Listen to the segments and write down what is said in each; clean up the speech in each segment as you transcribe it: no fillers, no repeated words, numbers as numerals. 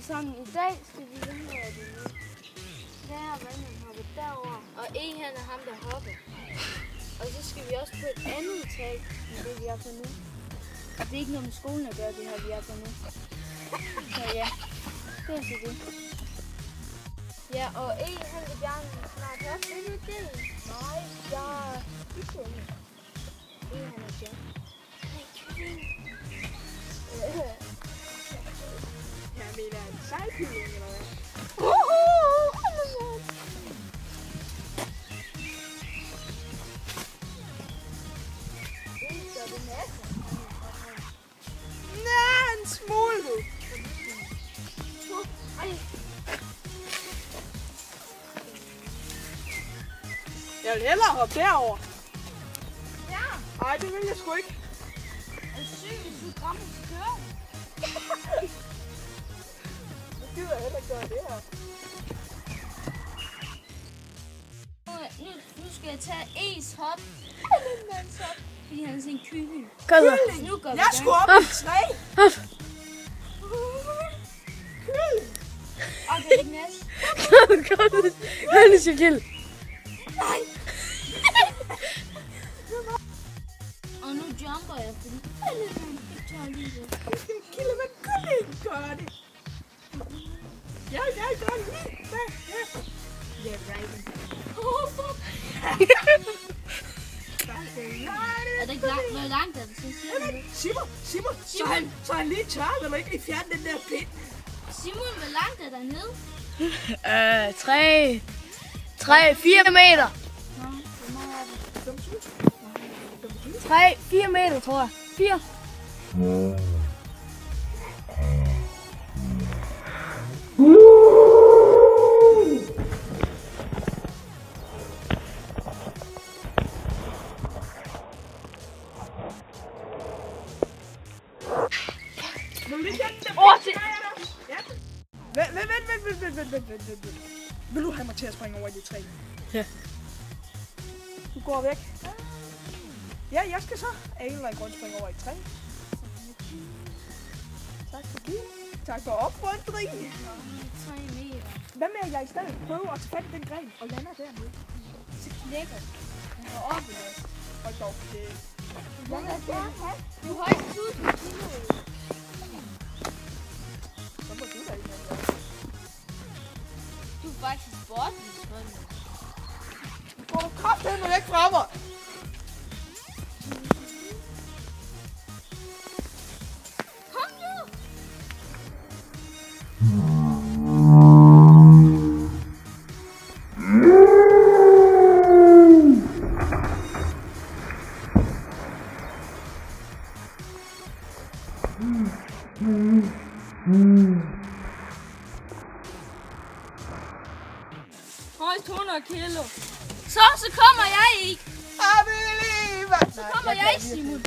sådan, i dag skal vi vende over det nu. Der er vandet hoppet derover, og han er ham, der hopper. Og så skal vi også på et andet tag, end det vi er på nu. Og det er ikke noget med skolen at gøre, det her vi er på nu. Så ja, det er så det. Ja, og han vil gerne snart op. Det er det. Nej, jeg er ikke hjemme. Han er hjemme. Nej, kylling. Jeg mener en sejkylling, eller hvad? Nej, en smule, du. Jeg vil hellere hoppe derover. Ja. Nej, det vil jeg sgu ikke. Er du syg, hvis du kommer til køren? Jeg gider heller ikke gøre det her. Nu skal jeg tage E's hop. Fordi han er sådan en kylling. Kom så. Nu går vi Jeg skulle op i 3. Kylling. Okay, Ignas. Kom. Han er så kild. Nej. Og nu jumper jeg, fordi jeg tager lige det. Kilde med kylling, gør det. Jeg gør det lige. Ja, right. Er det ikke langt? Hvor langt er det? Så siger du. Simon, så han lige tør, når man ikke lige fjerne den der pind. Simon, hvor langt er der nede? 4 meter. Nå, hvor meget er det? 4 meter, tror jeg. 4. Vent. Vil du have mig til at springe over i de 3? Ja. Du går væk. Ja, jeg skal så af en eller anden grund springe over i 3. Tak for det. Tak for opmuntring. 3 meter. Hvad med, at jeg i stedet prøver at tage fat i den gren og lander dernede? Så knækker det. Og op i det. Hold dog kæft. Du har ikke 1000 kilo. Så må du da ikke have. Du er faktisk sportlig, Svømme. Gå du kraftedeme væk fra mig! Kom nu! Højst 100 kilo. Så kommer jeg ikke. Så kommer jeg ikke, Simon.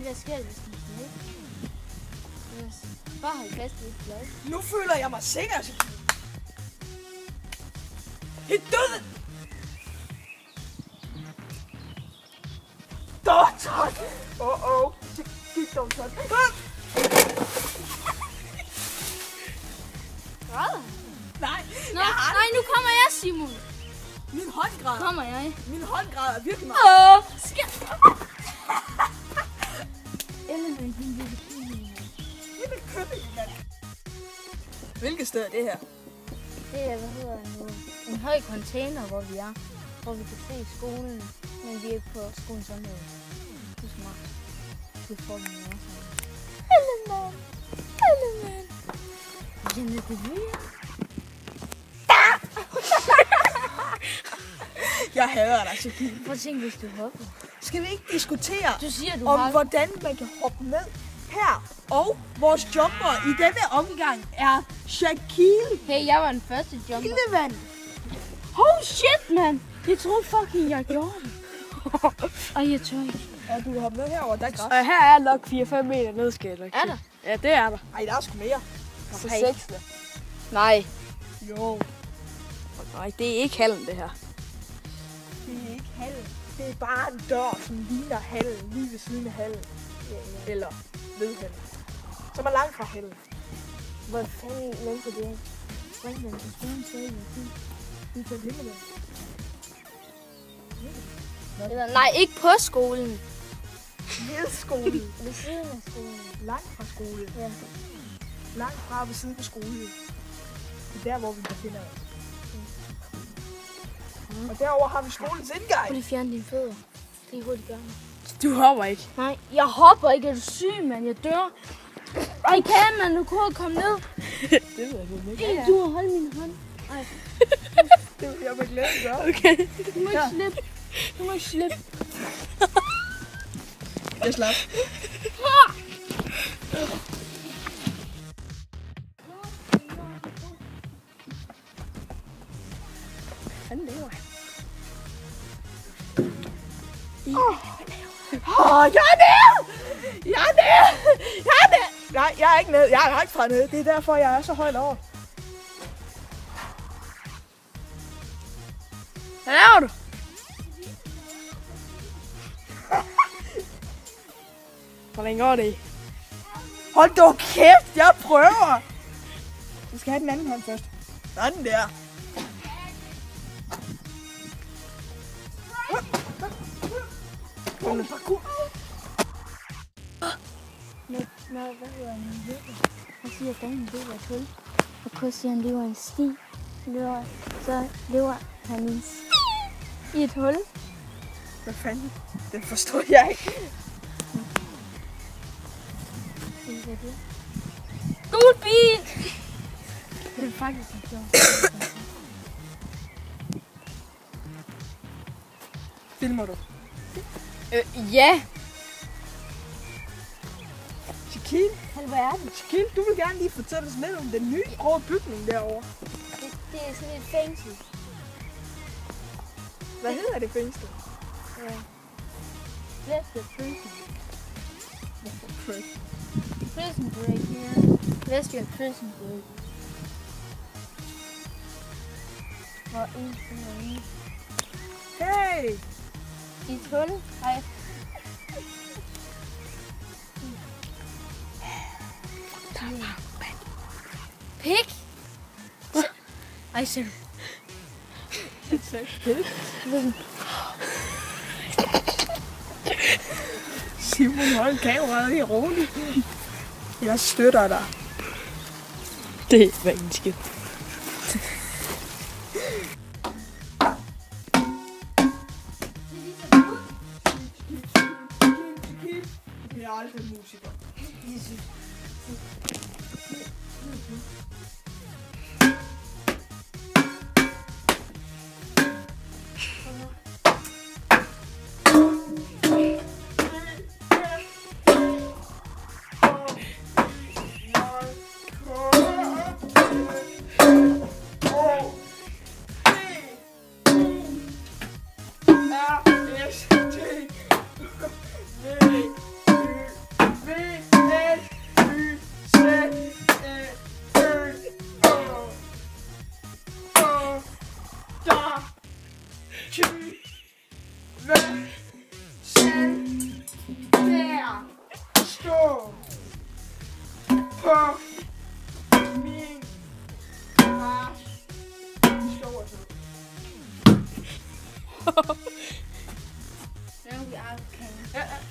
Hvad sker der, hvis den knækker? Yes. Bare hold fast i et blad. Nu føler jeg mig sikker. Helt død! Tak! Det gik dog sådan. Græder? Nej, Nej, nu kommer jeg, Simon. min hånd græder. Kommer jeg? Min hånd græder virkelig meget. Element, din lille kylling. Lille kylling, mand. Hvilket sted er det her? Det er, en høj container, hvor vi er. Hvor vi kan se skolen, men vi er ikke på skolens område. Det er smart. Det får vi også. Element. Jamen, det vil jeg. Jeg hader dig, Sofie. Prøv at tænke, hvis du hopper. Skal vi ikke diskutere Du siger, du om, har... hvordan man kan hoppe med her? Og vores jumper i denne omgang er Shaquille Hey, jeg var den første jumper. Kildevand. Oh shit, man! Jeg troede fucking, jeg gjorde det. Og jeg tør ikke. Ja, du har hoppet med herover, der er græs. Og her er nok 4-5 meter ned, skal jeg nok Er der? Ja, det er der. Ej, der er sgu mere. Så Hej. 6. Nej. Jo, Nej, det er ikke hallen, det her. det er ikke hallen. Det er bare en dør, som ligner hallen, lige ved siden af hallen. Eller ved hallen. Som er langt fra hallen. Hvor fanden læser det af? Springvand på skolen sagde jeg. Vi tager himmelvand. Eller, nej, ikke på skolen. Ved skolen. Ved siden af skolen. Langt fra skole. Ja. Langt fra ved siden af skole. Det er der, hvor vi befinder os. Og derover har vi skolens indgang. Prøv lige fjerne dine fødder. Det er hurtigt gøre. Du hopper ikke. Nej, jeg hopper ikke. Er du syg, mand? Jeg dør. Ej, kan man? Du kunne komme ned. Det ved jeg ikke. Hey, du har holdt min hånd. Ej, Det vil jeg med glæde gøre. Okay. du må ikke slippe. Du må ikke slippe. Jeg slap. Fanden det var. Jeg er nede! Jeg er nede! Jeg er nede! Nej, jeg er ikke nede. Jeg er ikke fra nede. Det er derfor, jeg er så højt over. Hvad laver du? Hvor længe går det i? Hold dog kæft, jeg prøver! Du skal have den anden hånd først. Sådan der. Kom nu, parkour. Hvad hedder han? Han siger, at den lever et hul. Og K siger, at han lever en sti. Så lever han i et hul. Hvad fanden? Den forstår jeg ikke. Gul bil! Det er faktisk en sjov. Filmer du? Ja. Shaquille, Hvad er det? Shaquille, du vil gerne lige fortælle os lidt om den nye grå bygning derovre. Det er sådan et fængsel. Hvad hedder det fængsel? Ja. Lesbian prison. Prison break here. Lesbian prison break. Og en sådan. Hey! I et hul. Ej. Pik! Ej, ser du? Simon, hold kameraet i roligt. Jeg støtter dig. Det var ikke en skid. Jeg er aldrig musiker.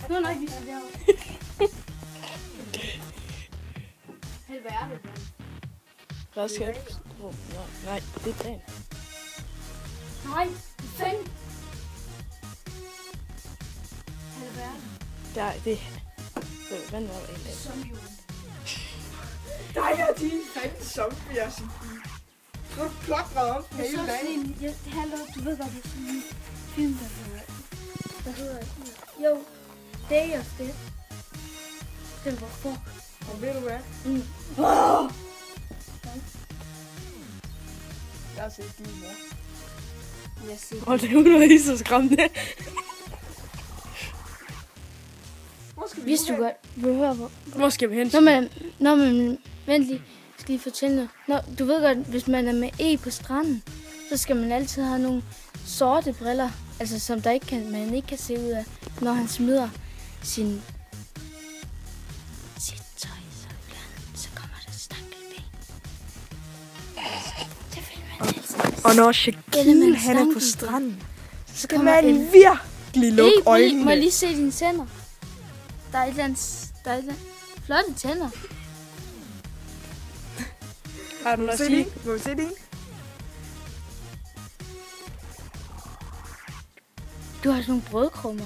Nu nej, vi skal derovre. Hvad er det? Hvad skal du? Nej, det er dagen. Nej, fæng. Hvad er det? Nej, det er vand over en dag. Zombie. Dig og dine fanden zombier, Sofie. Du har plotret om den hele dagen. Hallo, du ved godt, det er sådan en film, der hedder... Jo, Day of Death. Den var fuck. Og ved du hvad? Jeg har set din mor. Jeg siger, Og det var ikke så skræmmende. Hvor skal vi hvis nu du hen? godt vil høre, hvor... Hvor skal vi hen? Når man vent lige, jeg skal lige fortælle noget. Du ved godt, hvis man er med E på stranden, så skal man altid have nogle sorte briller, altså som man ikke kan se ud af, når han smider sit tøj, så kommer der stankelben. Og når Eller Shaquille med en han er på stanghjul. stranden, så skal kommer man en- virkelig lukke Må jeg øjnene. lige se dine tænder? Der er et eller andet... Flotte tænder. Har du Må noget vi at se sige? din? Må vi se din? Du har sådan nogle brødkrummer.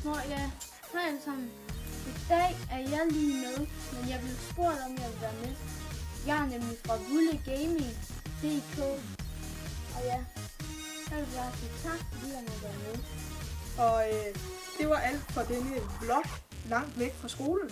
Nå ja, hej alle sammen. I dag er jeg lige med, men jeg blev spurgt om jeg vil være med. Jeg er nemlig fra Bulle Gaming DK. Og ja, jeg vil bare sige tak, fordi jeg må være med. Og det var alt for denne vlog langt væk fra skolen.